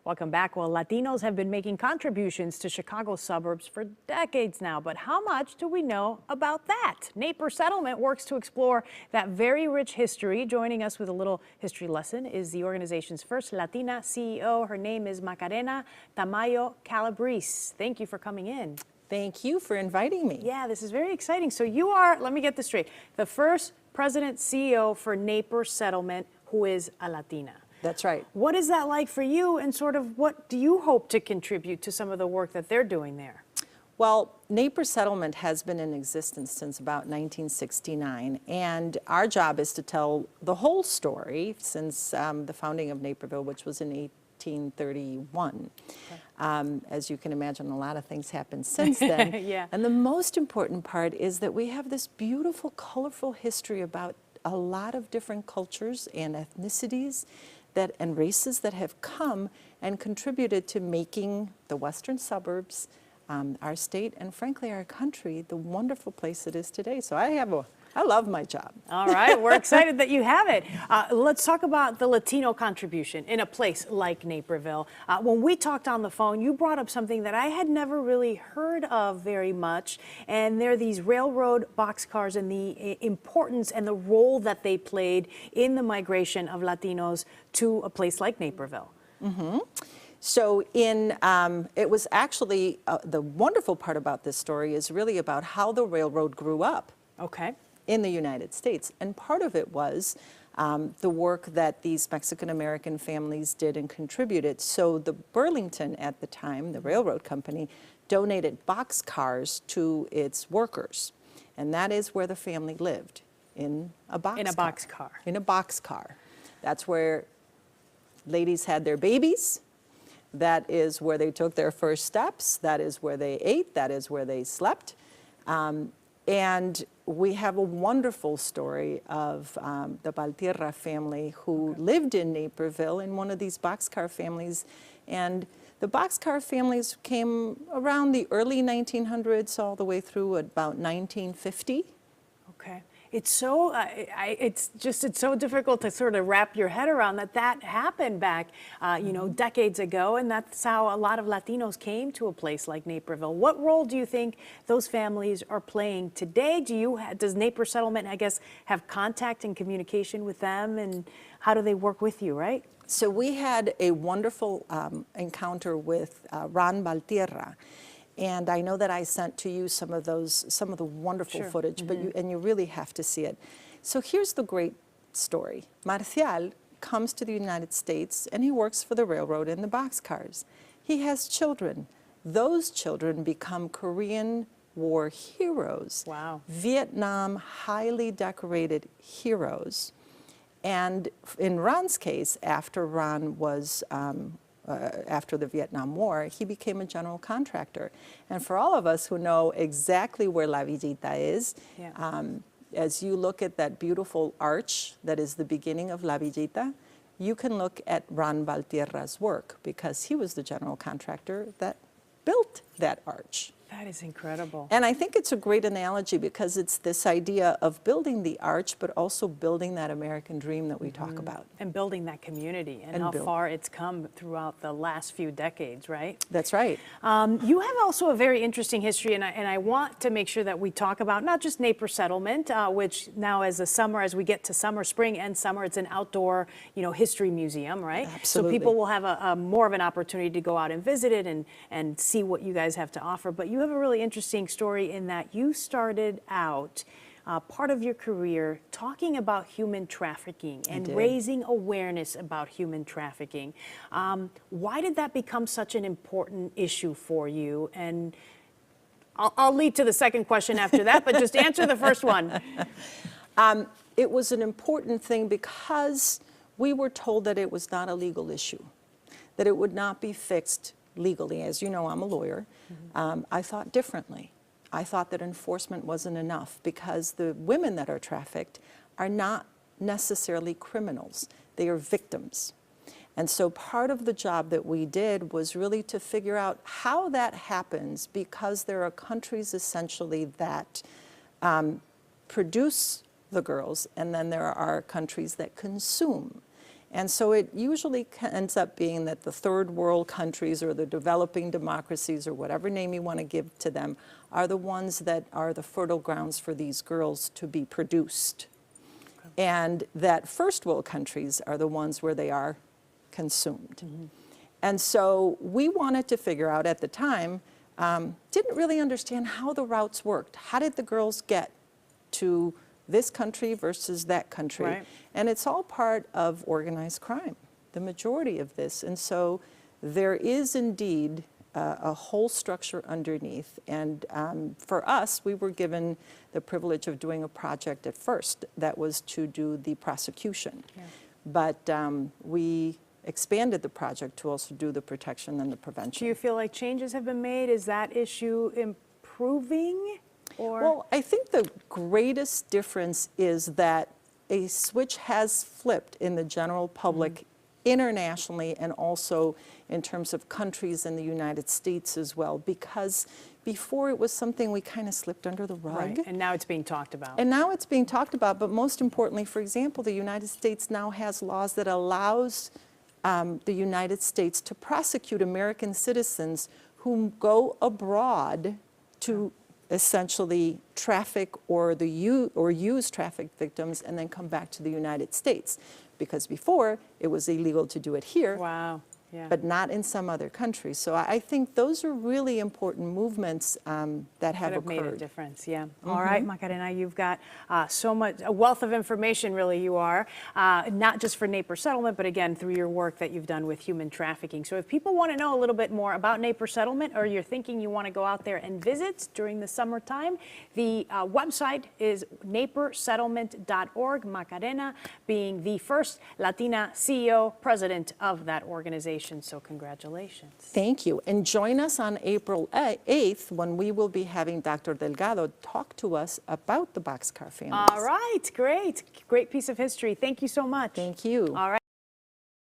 Welcome back. Well, Latinos have been making contributions to Chicago's suburbs for decades now, but how much do we know about that? Naper Settlement works to explore that very rich history. Joining us with a little history lesson is the organization's first Latina CEO. Her name is Macarena Tamayo Calabrese. Thank you for coming in. Thank you for inviting me. Yeah, this is very exciting. So you are, let me get this straight, the first president CEO for Naper Settlement who is a Latina. That's right. What is that like for you, and sort of what do you hope to contribute to some of the work that they're doing there? Well, Naper Settlement has been in existence since about 1969, and our job is to tell the whole story since the founding of Naperville, which was in 1831. Okay. As you can imagine, a lot of things happened since then. Yeah. And the most important part is that we have this beautiful, colorful history about a lot of different cultures and ethnicities and races that have come and contributed to making the western suburbs, our state, and frankly our country, the wonderful place it is today. So I love my job. All right, we're excited that you have it. Let's talk about the Latino contribution in a place like Naperville. When we talked on the phone, you brought up something that I had never really heard of very much, and they're these railroad boxcars and the importance and the role that they played in the migration of Latinos to a place like Naperville. Mm-hmm. So it was actually, the wonderful part about this story is really about how the railroad grew up. Okay. In the United States. And part of it was the work that these Mexican-American families did and contributed. So the Burlington at the time, the railroad company, donated boxcars to its workers. And that is where the family lived, in a boxcar. In a boxcar. In a boxcar. That's where ladies had their babies. That is where they took their first steps. That is where they ate. That is where they slept. And we have a wonderful story of the Valtierra family who lived in Naperville in one of these boxcar families. And the boxcar families came around the early 1900s all the way through about 1950. Okay. It's so, it's so difficult to sort of wrap your head around that happened back, you know, decades ago, and that's how a lot of Latinos came to a place like Naperville. What role do you think those families are playing today? Does Naper Settlement, I guess, have contact and communication with them, and how do they work with you, right? So we had a wonderful encounter with Ron Valtierra. And I know that I sent to you some of the wonderful footage, but you really have to see it. So here's the great story. Marcial comes to the United States and he works for the railroad in the boxcars. He has children. Those children become Korean War heroes. Wow. Vietnam highly decorated heroes. And in Ron's case, after Ron was after the Vietnam War, he became a general contractor. And for all of us who know exactly where La Villita is, as you look at that beautiful arch that is the beginning of La Villita, you can look at Ron Valtierra's work because he was the general contractor that built that arch. That is incredible. And I think it's a great analogy because it's this idea of building the arch, but also building that American dream that we talk about. And building that community and how far it's come throughout the last few decades, right? That's right. You have also a very interesting history, and I want to make sure that we talk about not just Naper Settlement, which now as we get to summer, spring and summer, it's an outdoor, you know, history museum, right? Absolutely. So people will have more of an opportunity to go out and visit it and see what you guys have to offer. But you have a really interesting story in that you started out part of your career talking about human trafficking and raising awareness about human trafficking. Why did that become such an important issue for you? And I'll lead to the second question after that, but just answer the first one. It was an important thing because we were told that it was not a legal issue, that it would not be fixed legally. As you know, I'm a lawyer. I thought differently. I thought that enforcement wasn't enough because the women that are trafficked are not necessarily criminals. They are victims. And so part of the job that we did was really to figure out how that happens because there are countries essentially that produce the girls and then there are countries that consume. And so it usually ends up being that the third world countries or the developing democracies or whatever name you want to give to them are the ones that are the fertile grounds for these girls to be produced. And that first world countries are the ones where they are consumed. And so we wanted to figure out at the time, didn't really understand how the routes worked. How did the girls get to this country versus that country? Right. And it's all part of organized crime, the majority of this. And so there is indeed a whole structure underneath. And for us, we were given the privilege of doing a project at first that was to do the prosecution. Yeah. But we expanded the project to also do the protection and the prevention. Do you feel like changes have been made? Is that issue improving? Or? Well, I think the greatest difference is that a switch has flipped in the general public internationally and also in terms of countries in the United States as well, because before it was something we kind of slipped under the rug. Right. And now it's being talked about. And now it's being talked about, but most importantly, for example, the United States now has laws that allows the United States to prosecute American citizens who go abroad to essentially traffic or use trafficked victims and then come back to the United States. Because before, it was illegal to do it here. Wow. Yeah. But not in some other countries. So I think those are really important movements that have occurred. Made a difference, yeah. All right, Macarena, you've got so much, a wealth of information, really, you are, not just for Naper Settlement, but again, through your work that you've done with human trafficking. So if people want to know a little bit more about Naper Settlement, or you're thinking you want to go out there and visit during the summertime, the website is napersettlement.org, Macarena being the first Latina CEO, president of that organization. So congratulations. Thank you. And join us on April 8th when we will be having Dr. Delgado talk to us about the boxcar families. All right, great. Great piece of history. Thank you so much. Thank you. All right.